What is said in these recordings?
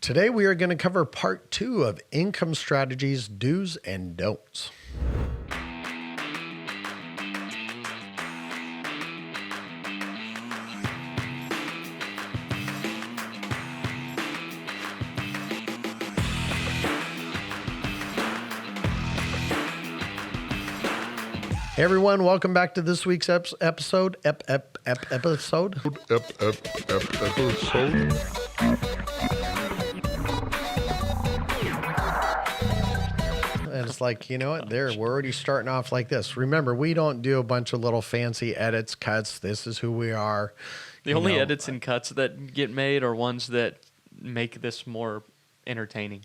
Today we are going to cover part 2 of income strategies, do's and don'ts. Hey everyone, welcome back to this week's episode. Episode. And it's like, you know what? We're already starting off like this. Remember, we don't do a bunch of little fancy edits, cuts. This is who we are. The only edits and cuts that get made are ones that make this more entertaining.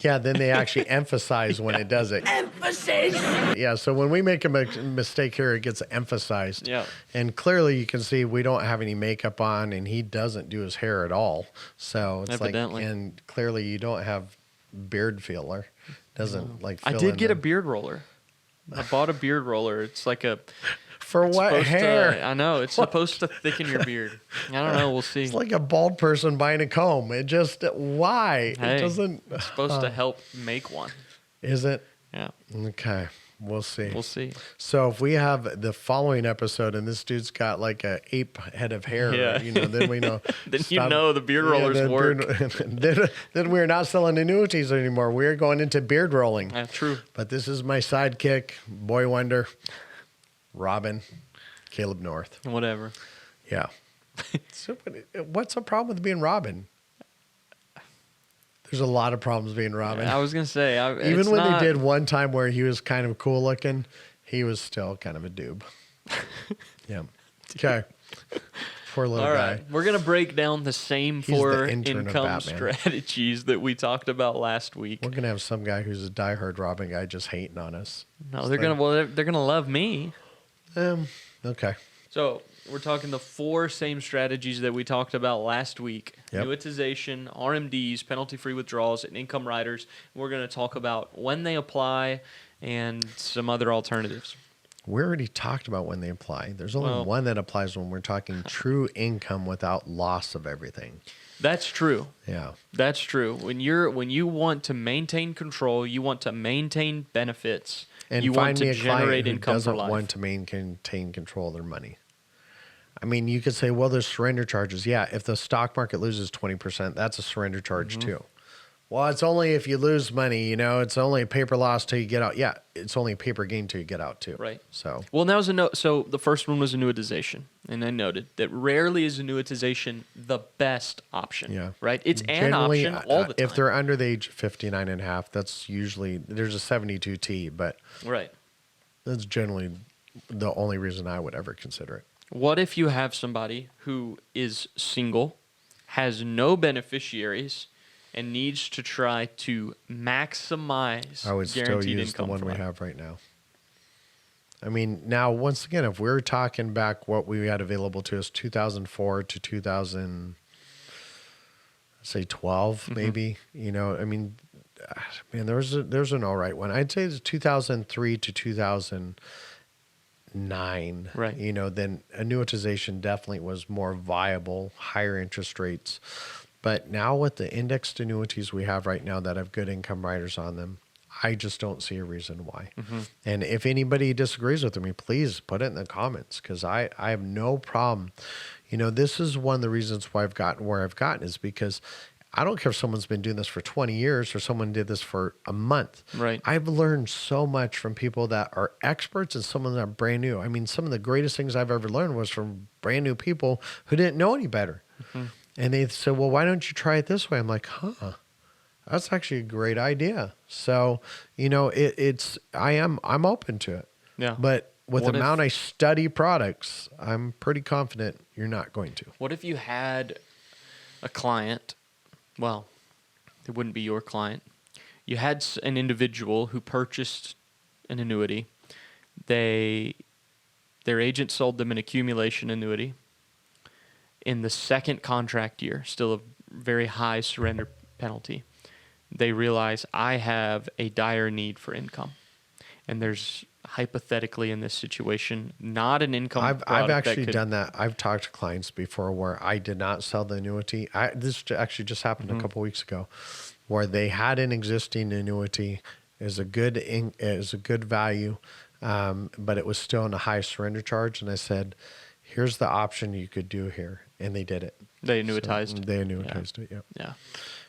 Yeah, then they actually emphasize when it does it. Emphasis! Yeah, so when we make a mistake here, it gets emphasized. Yeah. And clearly you can see we don't have any makeup on, and he doesn't do his hair at all. So it's Evidently. like, and clearly you don't have beard filler. Doesn't like I fill did in get a the- beard roller. I bought a beard roller. It's like a... For what supposed hair? I know. It's supposed to thicken your beard. I don't know. We'll see. It's like a bald person buying a comb. It just, why? Hey, It doesn't. It's supposed to help make one. Is it? Yeah. Okay. We'll see. We'll see. So if we have the following episode and this dude's got like a ape head of hair, Yeah. then we know. Then you know the beard rollers then work. then we're not selling annuities anymore. We're going into beard rolling. True. But this is my sidekick, Boy Wonder, Robin, Caleb North. Whatever. Yeah. So what's the problem with being Robin? There's a lot of problems being Robin. I was going to say. Even when they did one time where he was kind of cool looking, he was still kind of a doob. Yeah. Okay. Poor little All guy. right. We're going to break down the same He's four the intern of income Batman. strategies that we talked about last week. We're going to have some guy who's a diehard Robin guy just hating on us. No, It's they're like, they're gonna love me. Okay. So we're talking the four same strategies that we talked about last week: Yep. Annuitization, RMDs, penalty-free withdrawals, and income riders. We're going to talk about when they apply and some other alternatives. We already talked about when they apply. There's only one that applies when we're talking true income without loss of everything. That's true. Yeah. That's true. When you want to maintain control, you want to maintain benefits, And you find want me to a client generate who income for doesn't life. want to maintain control of their money. I mean, you could say, well, there's surrender charges. Yeah, if the stock market loses 20%, that's a surrender charge too. Well, it's only if you lose money, it's only a paper loss till you get out. Yeah, it's only a paper gain till you get out too. Right. So, Well, now so the first one was annuitization, and I noted that rarely is annuitization the best option. yeah. Right? It's an Generally, option all the time. if they're under the age of 59 and a half, that's usually, there's a 72T, but Right. that's generally the only reason I would ever consider it. What if you have somebody who is single, has no beneficiaries, and needs to try to maximize I would still guaranteed use the income one for we life? have right now. I mean, now, once again, if we're talking back what we had available to us 2004 to 2012, maybe, I mean, man, there's an all right one. I'd say it's 2003 to 2009. Right. Then annuitization definitely was more viable, higher interest rates. But now with the indexed annuities we have right now that have good income riders on them, I just don't see a reason why. And if anybody disagrees with me, please put it in the comments, because I have no problem. This is one of the reasons why I've gotten where I've gotten is because I don't care if someone's been doing this for 20 years or someone did this for a month. Right. I've learned so much from people that are experts and someone that are brand new. I mean, some of the greatest things I've ever learned was from brand new people who didn't know any better. And they said, well, why don't you try it this way? I'm like, that's actually a great idea. So, I'm open to it. Yeah. But with What the if- amount I study products, I'm pretty confident you're not going to. What if you had a client? Well, it wouldn't be your client. You had an individual who purchased an annuity. Their agent sold them an accumulation annuity. In the second contract year, still a very high surrender penalty, they realize I have a dire need for income. And there's hypothetically in this situation, not an income I've product that actually could- done that. I've talked to clients before where I did not sell the annuity. This actually just happened a couple weeks ago, where they had an existing annuity, is a good value, but it was still in a high surrender charge. And I said, "Here's the option you could do here," and they did it. They annuitized. So they annuitized it. Yeah. Yeah.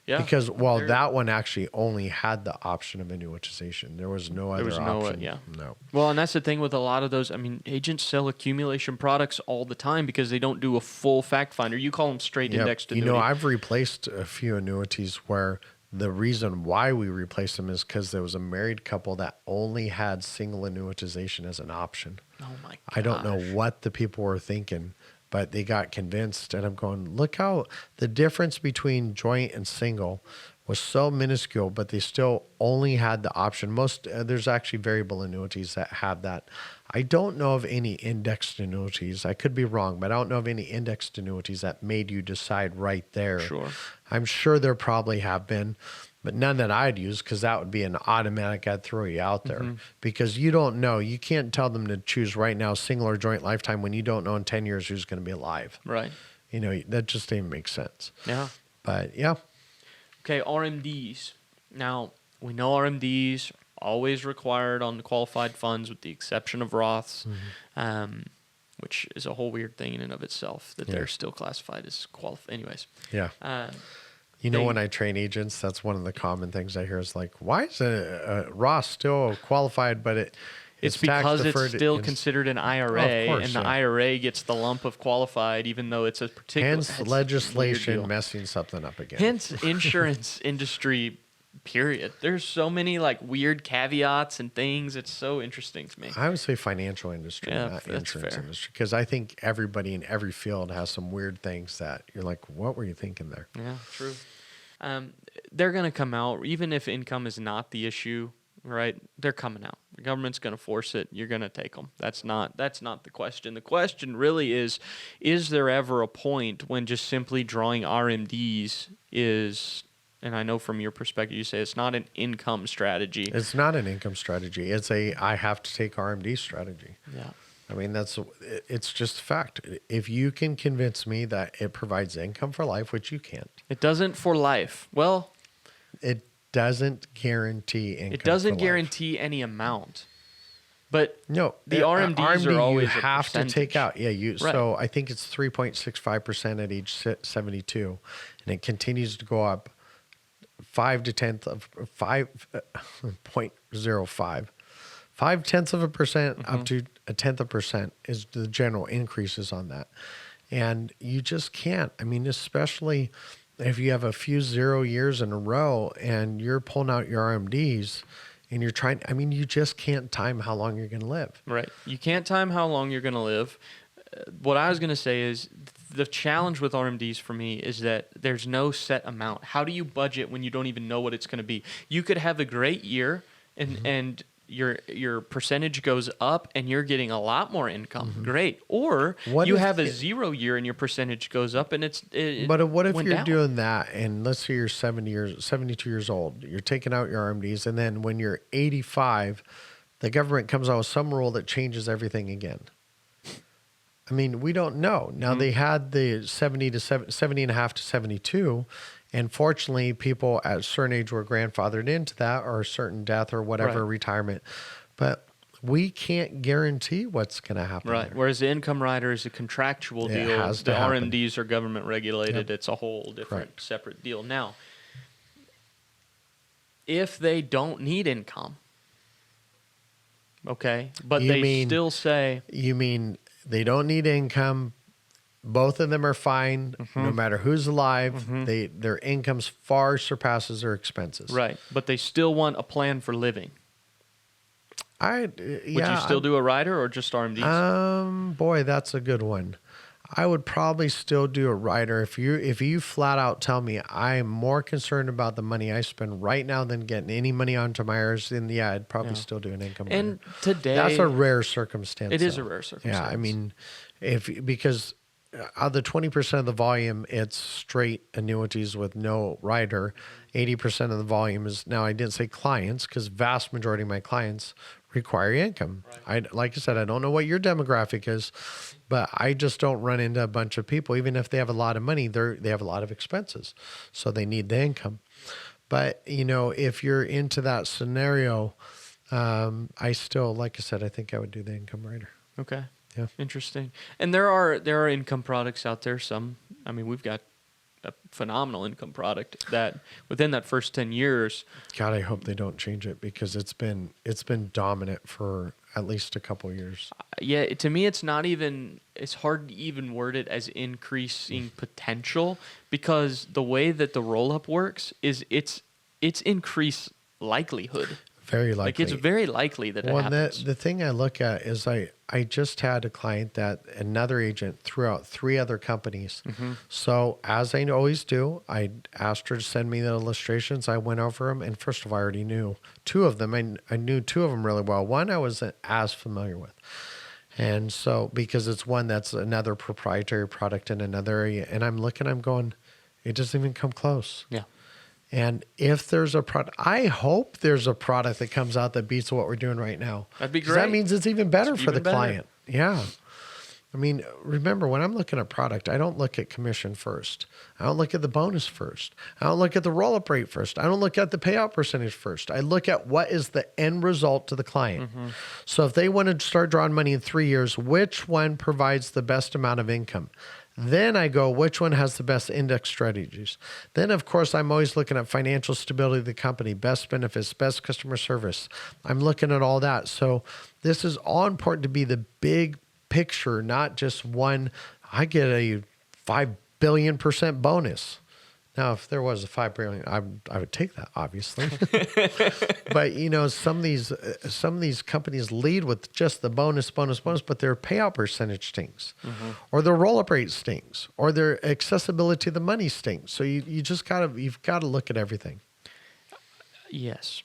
Yeah. Because that one actually only had the option of annuitization. There was no other option. No. Well, and that's the thing with a lot of those. I mean, agents sell accumulation products all the time because they don't do a full fact finder. You call them straight Yep. indexed annuity. I've replaced a few annuities where the reason why we replaced them is because there was a married couple that only had single annuitization as an option. Oh my god. I don't know what the people were thinking, but they got convinced. And I'm going, look how the difference between joint and single was so minuscule, but they still only had the option. There's actually variable annuities that have that. I don't know of any indexed annuities. I could be wrong, but I don't know of any indexed annuities that made you decide right there. Sure. I'm sure there probably have been, but none that I'd use, because that would be an automatic. I'd throw you out there because you don't know. You can't tell them to choose right now single or joint lifetime when you don't know in 10 years who's going to be alive. Right. That just didn't make sense. Yeah. But yeah. Okay, RMDs. Now, we know RMDs always required on qualified funds with the exception of Roths, which is a whole weird thing in and of itself that they're still classified as qualified. Anyways. Yeah. When I train agents, that's one of the common things I hear is like, why is a Roth still qualified, but it's because it's tax-deferred still considered an IRA, course, and the IRA gets the lump of qualified, even though it's a particular. Hence it's legislation a weird deal. messing something up again. Hence insurance industry. Period. There's so many like weird caveats and things. It's so interesting to me. I would say financial industry, not that's insurance fair. industry, because I think everybody in every field has some weird things that you're like, what were you thinking there? Yeah, true. They're going to come out, even if income is not the issue, right? They're coming out. The government's going to force it. You're going to take them. That's not the question. The question really is there ever a point when just simply drawing RMDs is, and I know from your perspective, you say it's not an income strategy. It's not an income strategy. It's I have to take RMD strategy. Yeah. I mean, it's just a fact. If you can convince me that it provides income for life, which you can't. It doesn't for life. Well, it doesn't guarantee income. It doesn't for life. guarantee any amount. But no, the RMDs are always you have to take out. Yeah, Right. So I think it's 3.65% at age 72, and it continues to go up 5/10 of a percent up to 0.1% is the general increases on that. And you just can't. I mean, especially if you have a few 0 years in a row and you're pulling out your RMDs and you're trying, I mean, you just can't time how long you're going to live. Right. You can't time how long you're going to live. What I was going to say is the challenge with RMDs for me is that there's no set amount. How do you budget when you don't even know what it's going to be? You could have a great year and your percentage goes up and you're getting a lot more income. Great. Or you have a 0 year and your percentage goes up and But what if went you're down. doing that and let's say you're 72 years old, you're taking out your RMDs, and then when you're 85, the government comes out with some rule that changes everything again. I mean, we don't know. Now they had the 70 and a half to 72. And fortunately, people at a certain age were grandfathered into that, or a certain death or whatever, retirement. But we can't guarantee what's going to happen. Right. there. Whereas the income rider is a contractual It deal. has to The happen. RMDs are government regulated. Yep. It's a whole different, Correct. separate deal. Now, if they don't need income, okay, but still say... You mean they don't need income, both of them are fine, no matter who's alive, their incomes far surpasses their expenses. Right, but they still want a plan for living. Would you still do a rider or just RMDs? Boy, that's a good one. I would probably still do a rider. If you flat out tell me I'm more concerned about the money I spend right now than getting any money onto my IRAs, then I'd probably still do an income rider. And today... That's a rare circumstance. It is though. a rare circumstance. Yeah, I mean, because out of the 20% of the volume, it's straight annuities with no rider. 80% of the volume is, now I didn't say clients, because vast majority of my clients require income. Like I said, I don't know what your demographic is, but I just don't run into a bunch of people, even if they have a lot of money, they have a lot of expenses. So they need the income. But, if you're into that scenario, I still, like I said, I think I would do the income rider. Okay. Yeah. Interesting. And there are income products out there. We've got a phenomenal income product that within that first 10 years. God, I hope they don't change it because it's been dominant for at least a couple of years. Yeah, to me, it's hard to even word it as increasing potential, because the way that the roll-up works is it's increased likelihood. Very likely. Like, it's very likely that it happens. The thing I look at is I just had a client that another agent threw out 3 other companies. Mm-hmm. So as I always do, I asked her to send me the illustrations. I went over them. And first of all, I already knew 2 of them. I knew 2 of them really well. One I wasn't as familiar with. And so, because it's one that's another proprietary product in another area. And I'm looking, I'm going, it doesn't even come close. Yeah. And if there's a product, I hope there's a product that comes out that beats what we're doing right now. That'd be 'Cause great. that means it's even better It's for the even better. client. Yeah. I mean, remember, when I'm looking at product, I don't look at commission first. I don't look at the bonus first. I don't look at the roll-up rate first. I don't look at the payout percentage first. I look at what is the end result to the client. Mm-hmm. So if they want to start drawing money in 3 years, which one provides the best amount of income? Then I go, which one has the best index strategies? Then, of course, I'm always looking at financial stability of the company, best benefits, best customer service. I'm looking at all that. So this is all important to be the big picture, not just one. I get a 5 billion% bonus. Now, if there was a 5 billion, I would take that, obviously. But some of these companies lead with just the bonus, but their payout percentage stinks, or their roll-up rate stinks, or their accessibility to the money stinks. So you've got to look at everything. Yes.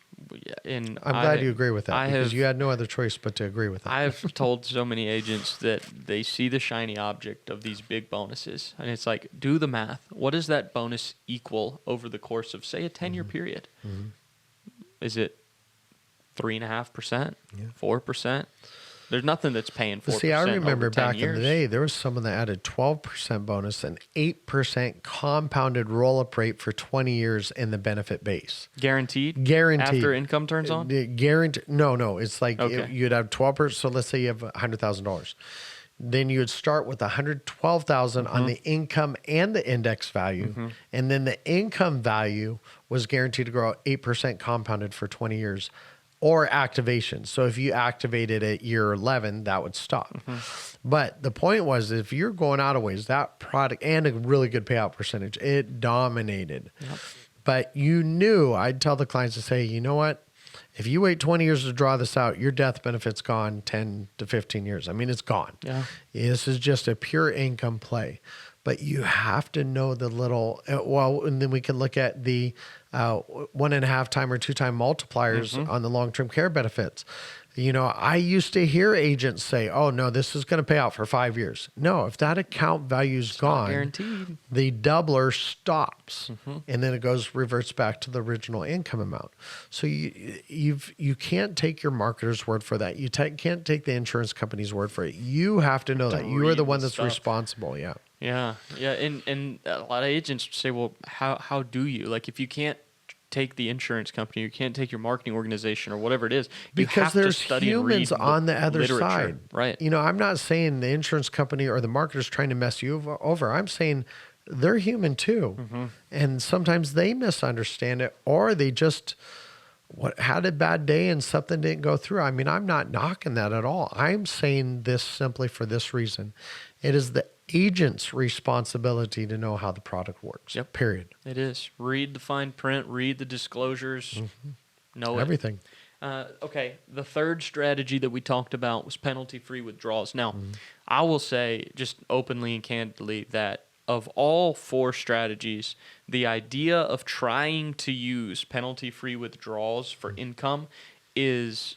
And I'm glad you agree with that, because you had no other choice but to agree with that. I've told so many agents that they see the shiny object of these big bonuses, and it's like, do the math. What does that bonus equal over the course of, say, a 10-year period? Mm-hmm. Is it 3.5%, Yeah. 4%? There's nothing that's paying 4%. See, I remember over 10 back in years. the day, there was someone that added 12% bonus and 8% compounded roll-up rate for 20 years in the benefit base. Guaranteed after income turns on. Guaranteed. No. It's like Okay. you'd have 12%. So let's say you have $100,000. Then you would start with $112,000 on the income and the index value, and then the income value was guaranteed to grow 8% compounded for 20 years. Or activation. So if you activated at year 11, that would stop. But the point was, if you're going out of ways, that product and a really good payout percentage, it dominated. Yep. But I'd tell the clients to say, you know what? If you wait 20 years to draw this out, your death benefit's gone 10 to 15 years. I mean, it's gone. Yeah. This is just a pure income play. But you have to know the little, and then we can look at the 1.5 time or 2 time multipliers on the long-term care benefits. I used to hear agents say, oh, no, this is going to pay out for 5 years. No, if that account value's gone, Guaranteed. the doubler stops, and then it reverts back to the original income amount. So you can't take your marketer's word for that. You can't take the insurance company's word for it. You have to know that you are the one that's responsible. Yeah. Yeah. And a lot of agents say, well, how do you? Like, if you can't take the insurance company, you can't take your marketing organization or whatever it is, you because have there's to study and read humans on the other literature. side. Right. I'm not saying the insurance company or the marketer's trying to mess you over. I'm saying they're human too. And sometimes they misunderstand it, or they just had a bad day and something didn't go through. I mean, I'm not knocking that at all. I'm saying this simply for this reason. It is the agent's responsibility to know how the product works. Yep. Period. It is. Read the fine print, read the disclosures, know Everything. Okay, the third strategy that we talked about was penalty-free withdrawals. Now, I will say just openly and candidly that of all 4 strategies, the idea of trying to use penalty-free withdrawals for income is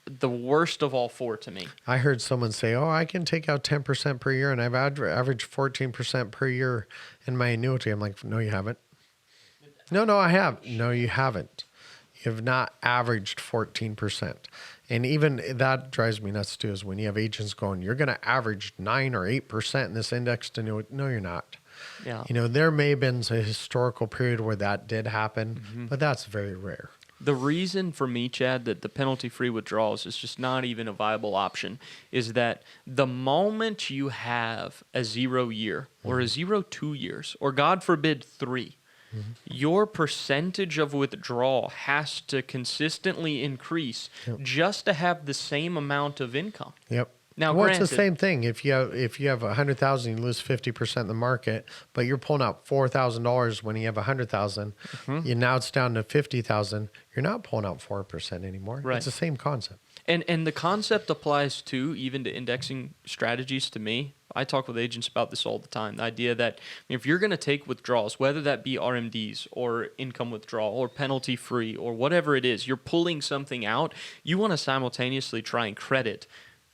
the worst of all 4 to me. I heard someone say, oh, I can take out 10% per year, and I've averaged 14% per year in my annuity. I'm like, no, you haven't. No, I have. No, you haven't. have not averaged 14%. And even that drives me nuts too, is when you have agents going, you're going to average 9 or 8% in this indexed annuity. No, you're not. Yeah. There may have been a historical period where that did happen, but that's very rare. The reason for me, Chad, that the penalty-free withdrawals is just not even a viable option is that the moment you have a 0 year or a 0 2 years, or God forbid 3, your percentage of withdrawal has to consistently increase just to have the same amount of income. Yep. Now, well, granted, it's the same thing. If you have 100,000, you lose 50% in the market, but you're pulling out $4,000 when you have 100,000. Now it's down to 50,000. You're not pulling out 4% anymore. Right. It's the same concept. And the concept applies too, even to indexing strategies. To me, I talk with agents about this all the time. The idea that if you're going to take withdrawals, whether that be RMDs or income withdrawal or penalty free or whatever it is, you're pulling something out. You want to simultaneously try and credit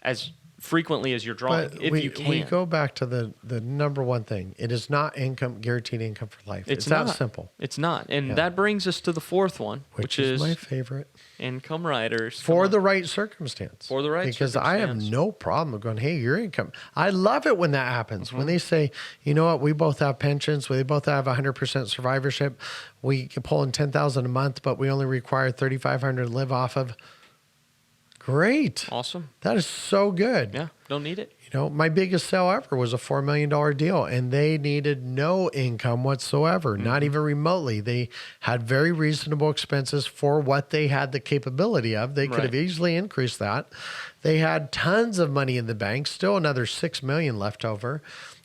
as frequently as you're drawing, But if you can. we go back to the number one thing. It is not guaranteed income for life. It's that simple. It's not. And that brings us to the fourth one, which is my favorite. Income riders. For the right circumstance. For the right because circumstance. I have no problem going, hey, your income. I love it when that happens. When they say, you know what, we both have pensions. We both have 100% survivorship. We can pull in $10,000 a month, but we only require $3,500 to live off of. Great. Awesome. That is so good. Yeah, don't need it. My biggest sale ever was a $4 million deal, and they needed no income whatsoever, not even remotely. They had very reasonable expenses for what they had the capability of. They could have easily increased that. They had tons of money in the bank, still another $6 million left over.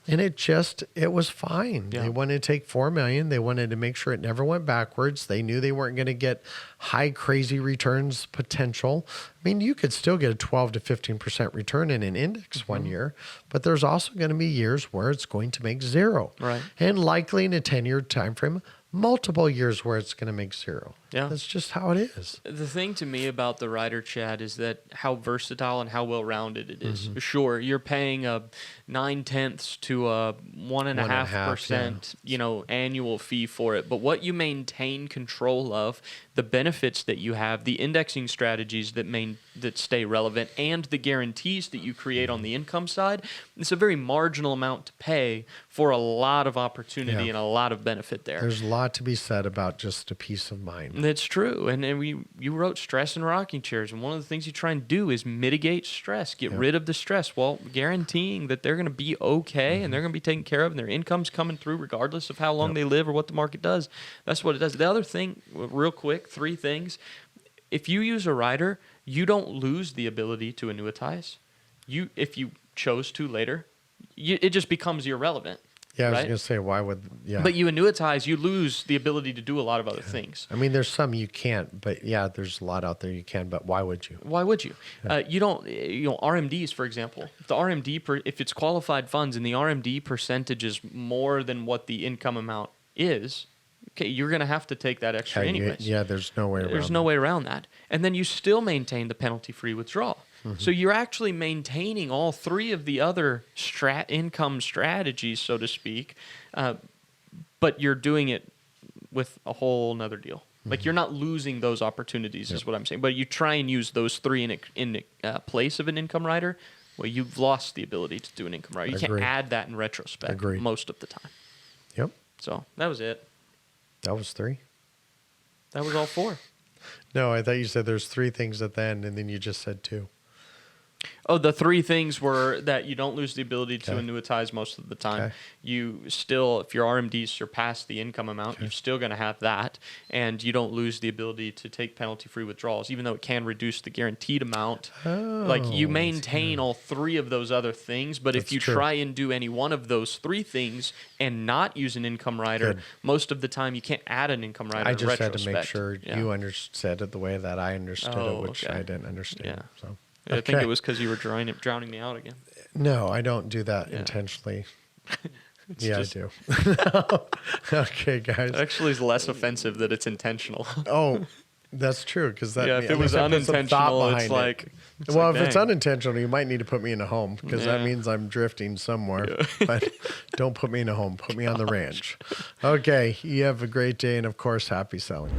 And it was fine. Yeah. They wanted to take $4 million. They wanted to make sure it never went backwards. They knew they weren't going to get high, crazy returns potential. I mean, you could still get a 12 to 15% return in an index one year, but there's also going to be years where it's going to make zero. Right. And likely in a 10-year time frame, multiple years where it's going to make zero. Yeah. That's just how it is. The thing to me about the rider, Chad, is that how versatile and how well-rounded it is. Sure, you're paying a 9/10 to a 1.5%, annual fee for it. But what you maintain control of, the benefits that you have, the indexing strategies that stay relevant, and the guarantees that you create on the income side, it's a very marginal amount to pay for a lot of opportunity and a lot of benefit there. There's a lot to be said about just a peace of mind. That's true. And you wrote stress in rocking chairs. And one of the things you try and do is mitigate stress, get rid of the stress, while guaranteeing that they're going to be okay and they're going to be taken care of and their income's coming through regardless of how long they live or what the market does. That's what it does. The other thing, real quick, 3 things. If you use a rider, you don't lose the ability to annuitize. If you chose to later, it just becomes irrelevant. Yeah, I was right? going to say, why would, But you annuitize, you lose the ability to do a lot of other things. I mean, there's some you can't, but there's a lot out there you can, but why would you? Why would you? You don't, RMDs, for example, if the RMD, if it's qualified funds and the RMD percentage is more than what the income amount is, okay, you're going to have to take that extra anyways. There's no way around There's no way around that. And then you still maintain the penalty-free withdrawal. So you're actually maintaining all 3 of the other income strategies, so to speak, but you're doing it with a whole nother deal. Like you're not losing those opportunities is what I'm saying. But you try and use those 3 in place of an income rider, well, you've lost the ability to do an income rider. You can't add that in retrospect most of the time. Yep. So that was it. That was 3. That was all 4. No, I thought you said there's 3 things at the end, and then you just said 2. Oh, the 3 things were that you don't lose the ability to annuitize most of the time. Okay. You still, if your RMDs surpass the income amount, you're still going to have that. And you don't lose the ability to take penalty-free withdrawals, even though it can reduce the guaranteed amount. Like you maintain all 3 of those other things, but if you try and do any one of those 3 things and not use an income rider, most of the time you can't add an income rider. I just had retrospect. to make sure you understood it the way that I understood it, which I didn't understand. So. I think it was because you were drowning me out again. No, I don't do that intentionally. I do. Okay, guys. It actually is less offensive that it's intentional. Oh, that's true. Because if it was unintentional, it's like... Well, if it's unintentional, you might need to put me in a home because that means I'm drifting somewhere. But don't put me in a home. Put me on the ranch. Okay. You have a great day. And, of course, happy selling.